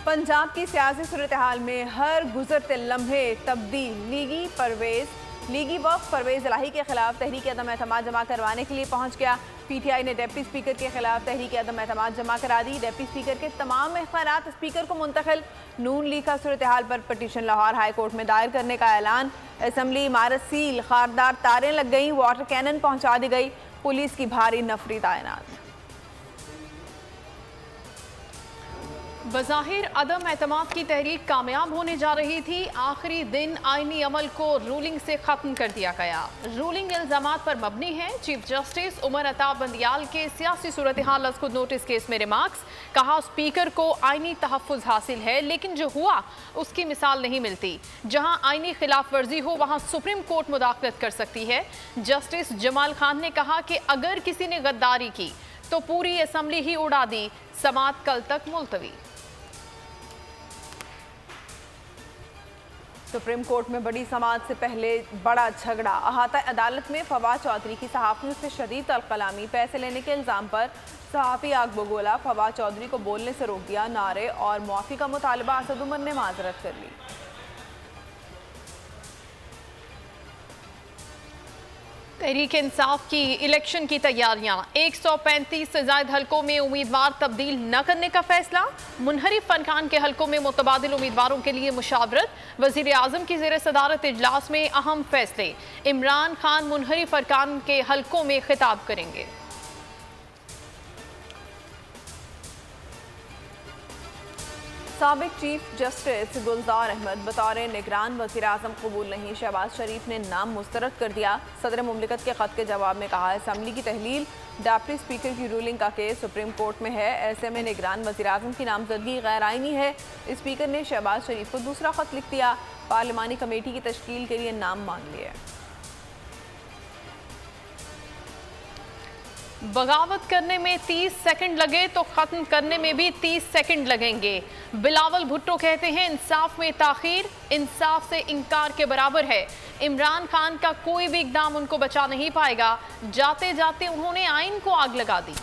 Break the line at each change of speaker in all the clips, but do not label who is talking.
पंजाब की सियासी सूरत हाल में हर गुजरते लम्हे तब्दील। लीगी वफ़द परवेज़ इलाही के खिलाफ तहरीक अदम एतमाद जमा करवाने के लिए पहुंच गया। PTI ने डिप्टी स्पीकर के खिलाफ तहरीक अदम एतमाद जमा करा दी। डिप्टी स्पीकर के तमाम इख्तियारात स्पीकर को मुंतकिल। नून लीग का सूरत हाल पर पटिशन लाहौर हाई कोर्ट में दायर करने का ऐलान। असम्बली इमारत सील, खारदार तारें लग गई, वाटर कैनन पहुंचा दी गई, पुलिस की भारी नफरी तैनात।
बज़ाहिर अदम एतमाद की तहरीक कामयाब होने जा रही थी। आखिरी दिन आईनी अमल को रूलिंग से ख़त्म कर दिया गया। रूलिंग इल्ज़ामात पर मबनी है। चीफ जस्टिस उमर अता बंदियाल के सियासी सूरत हाल खुद नोटिस केस में रिमार्क्स। कहा स्पीकर को आईनी तहफ़्फ़ुज़ हासिल है, लेकिन जो हुआ उसकी मिसाल नहीं मिलती। जहाँ आईनी खिलाफ वर्जी हो वहाँ सुप्रीम कोर्ट मुदाखलत कर सकती है। जस्टिस जमाल खान ने कहा कि अगर किसी ने गद्दारी की तो पूरी असम्बली ही उड़ा दी। समाअत कल तक मुलतवी।
सुप्रीम कोर्ट में बड़ी समाअत से पहले बड़ा झगड़ा। अहाता अदालत में फवाद चौधरी की सहाफ़ियों से शदीद तलकलामी। पैसे लेने के इल्ज़ाम पर सहाफ़ी आग बगोला। फवाद चौधरी को बोलने से रोक दिया। नारे और मुआफ़ी का मुतालबा। असद उमर ने माजरत कर ली।
तहरीक इंसाफ की इलेक्शन की तैयारियां। 135 से ज्यादा हलकों में उम्मीदवार तब्दील न करने का फैसला। मुनहरिफ फरकान के हलकों में मुतबादिल उम्मीदवारों के लिए मुशावरत। वज़ीर आज़म की ज़ेर सदारत इजलास में अहम फैसले। इमरान खान मुनहरिफ फरकान के हलकों में खिताब करेंगे।
साबिक चीफ जस्टिस गुलजार अहमद बतौर निगरान वज़ीर आज़म कबूल नहीं। शहबाज शरीफ ने नाम मुस्तरद कर दिया। सदर मुमलिकत के ख़त के जवाब में कहा असम्बली की तहलील डिप्टी स्पीकर की रूलिंग का केस सुप्रीम कोर्ट में है। ऐसे में निगरान वज़ीर आज़म की नामजदगी गैर आइनी है। स्पीकर ने शहबाज शरीफ को दूसरा ख़त लिख दिया। पार्लिमानी कमेटी की तश्कील के लिए नाम मांग लिए।
बगावत करने में 30 सेकंड लगे तो ख़त्म करने में भी 30 सेकंड लगेंगे। बिलावल भुट्टो कहते हैं इंसाफ में ताख़ीर इंसाफ से इनकार के बराबर है। इमरान खान का कोई भी इक़दाम उनको बचा नहीं पाएगा। जाते जाते उन्होंने आइन को आग लगा दी।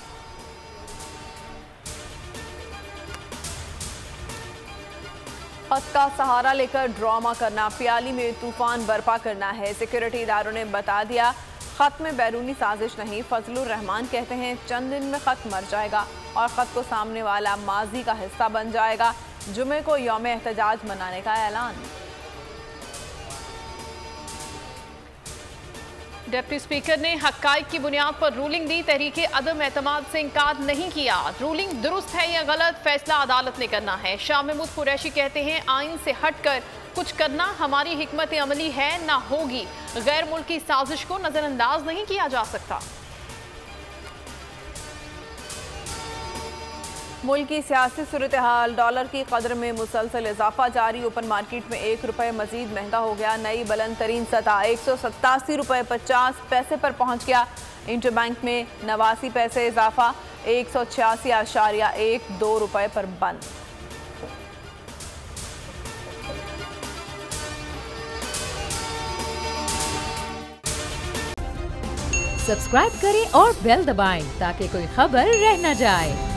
खत का सहारा लेकर ड्रामा करना, प्याली में तूफान बर्पा करना है। सिक्योरिटी इदारों ने बता दिया खत में बैरूनी साजिश नहीं। फजलुर रहमान कहते हैं चंद दिन में खत मर जाएगा और खत को सामने वाला माजी का हिस्सा बन जाएगा। जुमे को यौम एहतजाज मनाने का ऐलान। डिप्टी स्पीकर ने हक़ाइक़ की बुनियाद पर रूलिंग दी। तहरीके अदम एतमाद से इनकार नहीं किया। रूलिंग दुरुस्त है या गलत फैसला अदालत ने करना है। शाह महमूद कुरैशी कहते हैं आइन से हटकर कुछ करना हमारी हिकमत अमली है, ना होगी। गैर मुल्की साजिश को नजरअंदाज नहीं किया जा सकता। मुल्क की सियासी सूरत हाल। डॉलर की कदर में मुसलसल इजाफा जारी। ओपन मार्केट में 1 रुपये मजीद महंगा हो गया। नई बुलंद तरीन सतह 187 रुपये 50 पैसे पर पहुंच गया। इंटर बैंक में 89 पैसे इजाफा 186.12 रुपये पर बंद।
सब्सक्राइब करें और बेल दबाएं ताकि कोई खबर रह न जाए।